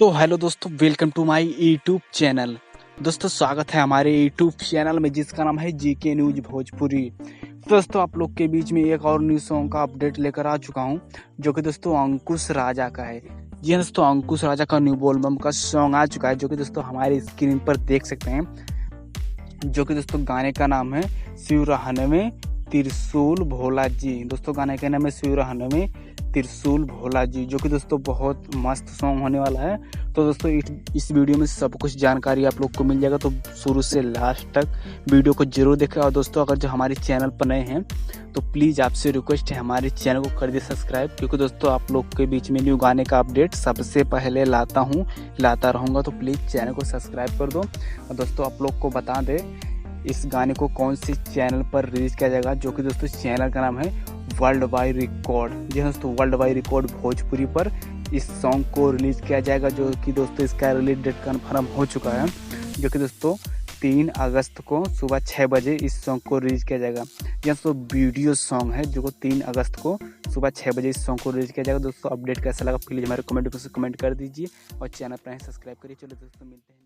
तो हेलो दोस्तों, welcome to my YouTube channel. दोस्तों स्वागत है हमारे यूट्यूब चैनल में जिसका नाम है जीके न्यूज भोजपुरी। दोस्तों आप लोग के बीच में एक और न्यूज सॉन्ग का अपडेट लेकर आ चुका हूं, जो कि दोस्तों अंकुश राजा का है। जी हाँ दोस्तों, अंकुश राजा का न्यू एल्बम का सॉन्ग आ चुका है, जो कि दोस्तों हमारे स्क्रीन पर देख सकते हैं। जो कि दोस्तों गाने का नाम है शिव रहने में त्रिशूल भोला जी। दोस्तों गाने का नाम है शिव रहने में त्रिशूल भोला जी, जो कि दोस्तों बहुत मस्त सॉन्ग होने वाला है। तो दोस्तों इस वीडियो में सब कुछ जानकारी आप लोग को मिल जाएगा, तो शुरू से लास्ट तक वीडियो को जरूर देखें। और दोस्तों अगर जो हमारे चैनल पर नए हैं तो प्लीज़ आपसे रिक्वेस्ट है हमारे चैनल को कर दे सब्सक्राइब, क्योंकि दोस्तों आप लोग के बीच में न्यू गाने का अपडेट सबसे पहले लाता रहूँगा। तो प्लीज़ चैनल को सब्सक्राइब कर दो। और दोस्तों आप लोग को बता दें इस गाने को कौन से चैनल पर रिलीज किया जाएगा, जो कि दोस्तों चैनल का नाम है वर्ल्ड वाइड रिकॉर्ड। जी हाँ दोस्तों, वर्ल्ड वाइड रिकॉर्ड भोजपुरी पर इस सॉन्ग को रिलीज किया जाएगा, जो कि दोस्तों इसका रिलीज डेट कन्फर्म हो चुका है, जो कि दोस्तों 3 अगस्त को सुबह 6 बजे इस सॉन्ग को रिलीज किया जाएगा। यह दोस्तों वीडियो सॉन्ग है, जो 3 अगस्त को सुबह 6 बजे इस सॉन्ग को रिलीज किया जाएगा। दोस्तों अपडेट कैसा लगा प्लीज़ हमारे कमेंट बॉक्स में कमेंट कर दीजिए और चैनल पर सब्सक्राइब करिए। चलो दोस्तों मिलते हैं।